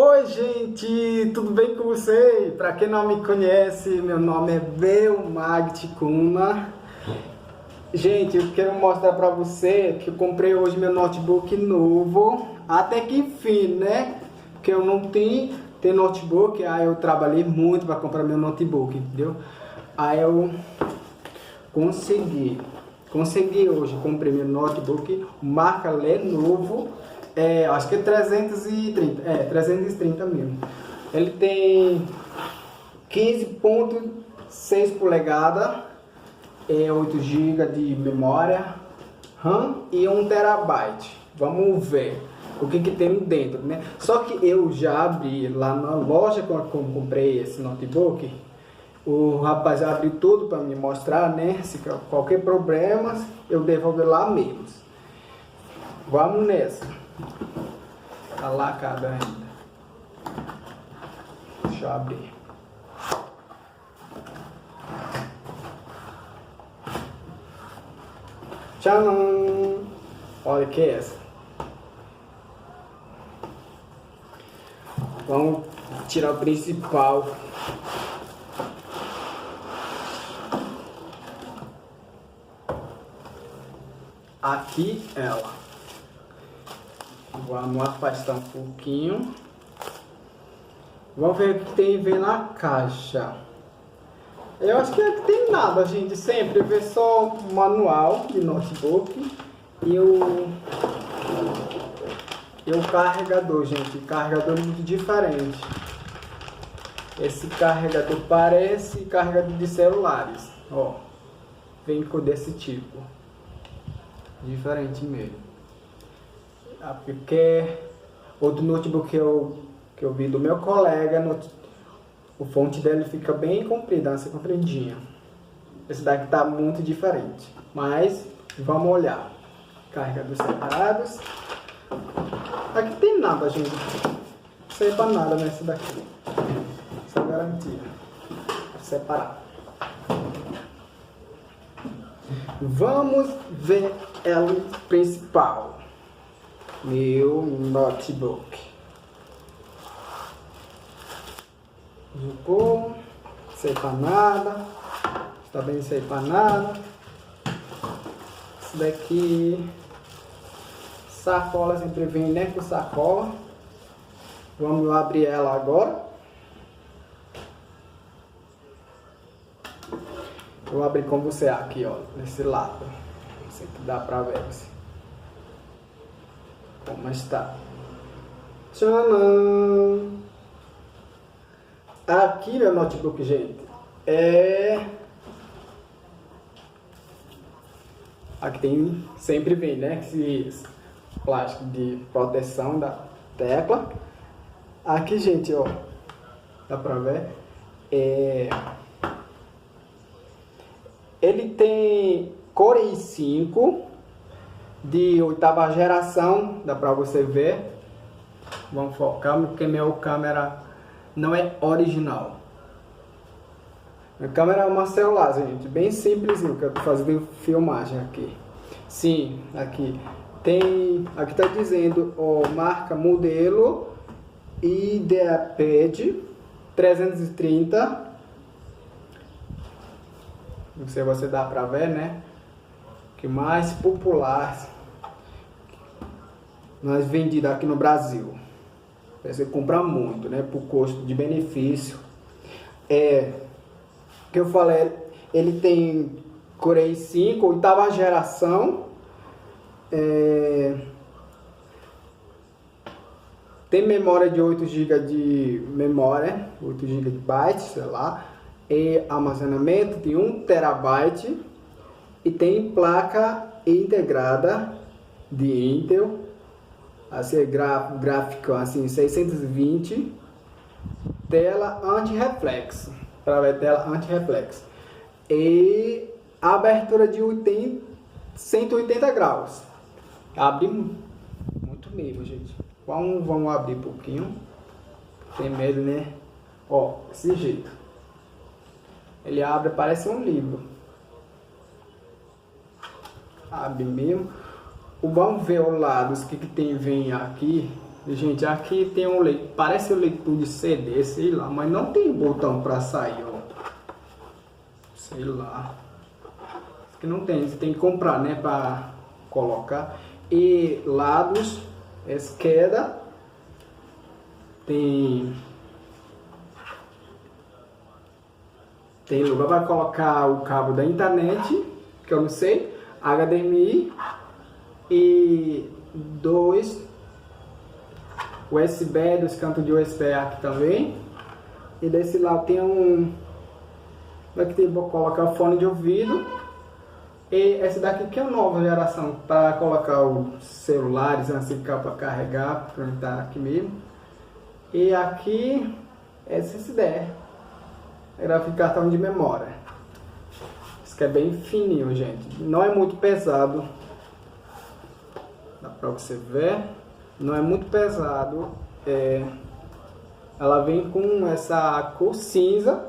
Oi gente, tudo bem com vocês? Para quem não me conhece, meu nome é Belmag Ticuna. Gente, eu quero mostrar para você que eu comprei hoje meu notebook novo, até que enfim, né? Porque eu não tenho notebook, aí eu trabalhei muito para comprar meu notebook, entendeu? Aí eu consegui hoje, comprei meu notebook, marca Lenovo. Acho que é 330 mesmo. Ele tem 15,6 polegadas, 8 GB de memória RAM e 1 TB. Vamos ver o que tem dentro, né? Só que eu já abri lá na loja quando comprei esse notebook. O rapaz abriu tudo para me mostrar, né? Se qualquer problema eu devolver lá mesmo. Vamos nessa. Tá lacrado ainda. Deixa eu abrir. Tcharam! Olha que é essa. Vamos tirar o principal. Aqui ela. Vamos afastar um pouquinho. Vamos ver o que vem na caixa. Eu acho que não tem nada, gente. Sempre vê só o manual de notebook e o carregador, gente. Carregador muito diferente. Esse carregador parece carregador de celulares. Ó, vem com desse tipo. Diferente mesmo. Porque outro notebook que eu vi do meu colega, o fonte dele fica bem comprida, assim, compridinha. Esse daqui tá muito diferente. Mas vamos olhar. Carregadores separados. Aqui tem nada, gente. Não sei pra nada nesse daqui. Essa é a garantia. Separar. Vamos ver ela principal. Meu notebook. Jogou. Sei pra nada. Também sei pra nada. Esse daqui. Sacola sempre vem, né? Com sacola. Vamos abrir ela agora. Eu vou abrir com você aqui, ó. Nesse lado. Não sei que dá pra ver. Como está? Tcharam! Aqui meu notebook, gente, aqui tem, sempre vem, né, esse plástico de proteção da tecla. Aqui, gente, ó, dá pra ver, ele tem Core i5 de 8ª geração, dá pra você ver. Vamos focar, porque minha câmera não é original. Minha câmera é uma celular, gente, bem simplesinho, que eu tô fazendo filmagem aqui. Sim, aqui tá dizendo, ó, marca, modelo IdeaPad 330. Não sei se você dá pra ver, né? Que mais popular nós vendido aqui no Brasil. Você compra muito, né? Por custo de benefício. Que eu falei, ele tem Core i5, 8ª geração. Tem memória de 8 GB de memória, 8 GB de bytes, sei lá. E armazenamento de 1 TB. E tem placa integrada de Intel, assim, gráfico assim 620, tela anti-reflexo, para ver tela anti-reflexo e abertura de 180 graus. Abre muito mesmo, gente. Vamos abrir um pouquinho. Tem medo, né? Ó, desse jeito. Ele abre, parece um livro. Abre mesmo. Vamos ver o lado, o que tem vem aqui Gente, aqui tem um leitor, parece um leitor de CD, sei lá, mas não tem botão para sair, ó. Sei lá. Que não tem, você tem que comprar, né, para colocar. E lados, esquerda, tem lugar para colocar o cabo da internet, que eu não sei, HDMI e dois USB, dos cantos de USB aqui também. E desse lado tem um, daqui tem para colocar o fone de ouvido. E esse daqui que é a nova geração, para colocar os celulares, assim, para carregar, para estar aqui mesmo. E aqui, SSD, gráfico de cartão de memória. Isso que é bem fininho, gente. Não é muito pesado. Dá para você ver. Não é muito pesado. Ela vem com essa cor cinza.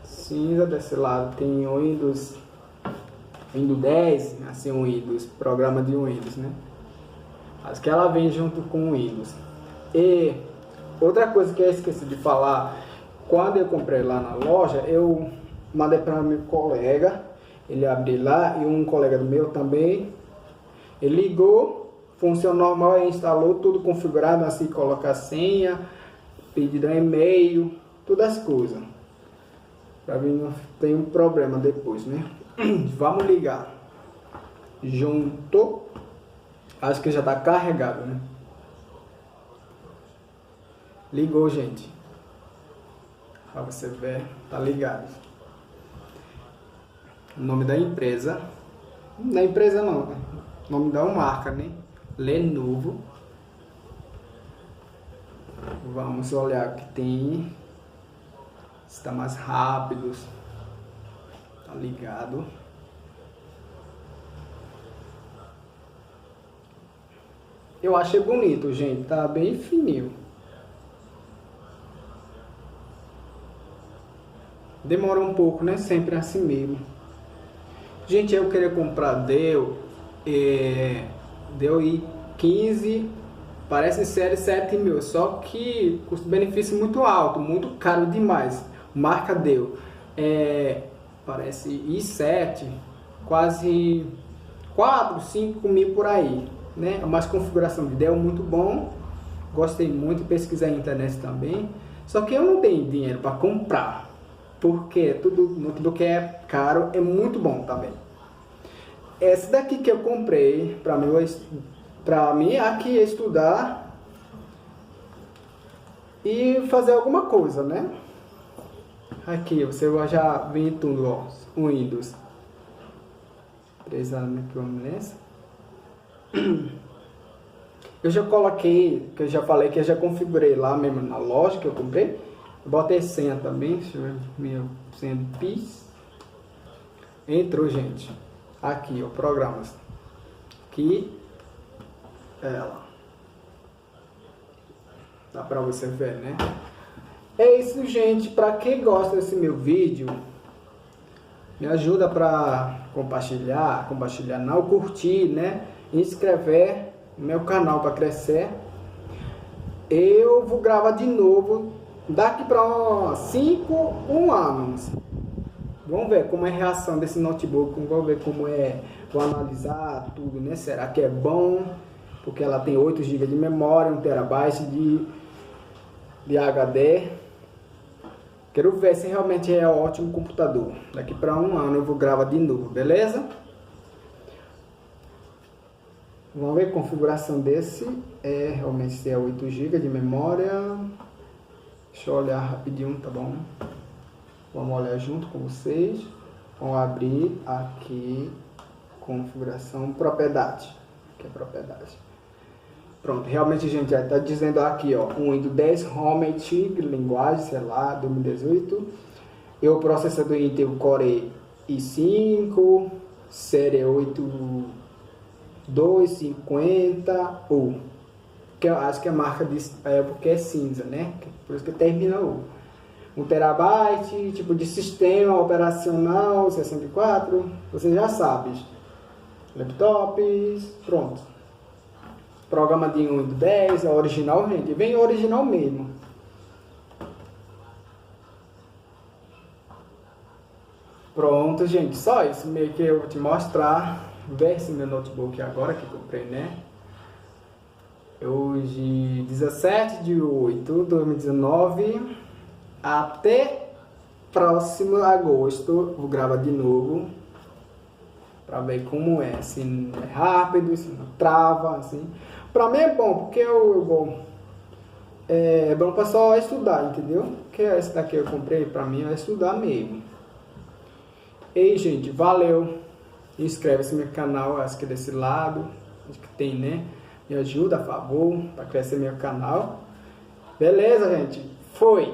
Cinza, desse lado tem o Windows 10, assim, o Windows, programa de Windows, né? Acho que ela vem junto com o Windows. E outra coisa que eu esqueci de falar, quando eu comprei lá na loja, eu mandei para meu colega, ele abriu lá, e um colega do meu também, ele ligou, funcionou normal, instalou tudo configurado, assim, colocar senha, pedido e-mail, todas as coisas. Pra mim não tem um problema depois, né? Vamos ligar. Junto. Acho que já tá carregado, né? Ligou, gente. Pra você ver, tá ligado. O nome da empresa. Da empresa não, né? O nome da marca, né? Lenovo. Vamos olhar que tem. Está mais rápido. Tá ligado. Eu achei bonito, gente. Tá bem fininho. Demora um pouco, né? Sempre assim mesmo. Gente, eu queria comprar deu aí 15, parece série 7.000, só que custo-benefício muito alto, muito caro demais. Marca deu, parece i7, quase 4, 5 mil por aí, né? Mas configuração de Dell muito bom, gostei muito, pesquisei na internet também. Só que eu não tenho dinheiro para comprar, porque tudo que é caro é muito bom também. Esse daqui que eu comprei para mim aqui estudar e fazer alguma coisa, né? Aqui você já vem tudo, ó, o Windows 3 anos que vamos nessa. Eu já coloquei, que eu já falei que eu já configurei lá mesmo na loja que eu comprei. Eu botei senha também, deixa eu ver, minha senha de PIS. Entrou, gente. Aqui, ó, programas. Aqui, ela. Dá pra você ver, né? É isso, gente. Pra quem gosta desse meu vídeo, me ajuda pra compartilhar não, curtir, né? Inscrever no meu canal para crescer. Eu vou gravar de novo daqui para 1 ano. Vamos ver como é a reação desse notebook, vamos ver como é, vou analisar tudo, né? Será que é bom? Porque ela tem 8 GB de memória, 1 TB de HD. Quero ver se realmente é um ótimo computador. Daqui para 1 ano eu vou gravar de novo, beleza? Vamos ver a configuração desse. Realmente se é 8 GB de memória. Deixa eu olhar rapidinho, tá bom? Vamos olhar junto com vocês. Vamos abrir aqui configuração propriedade. Que é propriedade. Pronto, realmente, gente, já está dizendo aqui, ó, um Windows 10 Home antigo, linguagem, sei lá, 2018. E o processador Intel Core i5, série 8250U. Que eu acho que a marca porque é cinza, né? Por isso que termina U. 1 TB, tipo de sistema operacional 64, você já sabe. laptops, pronto. Programa de 1 e de 10, é original, gente. Vem original mesmo. Pronto, gente. Só isso meio que eu vou te mostrar. Ver esse meu notebook agora que comprei, né? Hoje, 17/8/2019. Até próximo agosto. Vou gravar de novo. Pra ver como é. Se não é rápido, se não trava, assim. Pra mim é bom, porque é bom pra só estudar, entendeu? Porque esse daqui eu comprei, pra mim é estudar mesmo. Ei, gente, valeu. Inscreve-se no meu canal, acho que desse lado. Acho que tem, né? Me ajuda, a favor, pra crescer meu canal. Beleza, gente? Foi!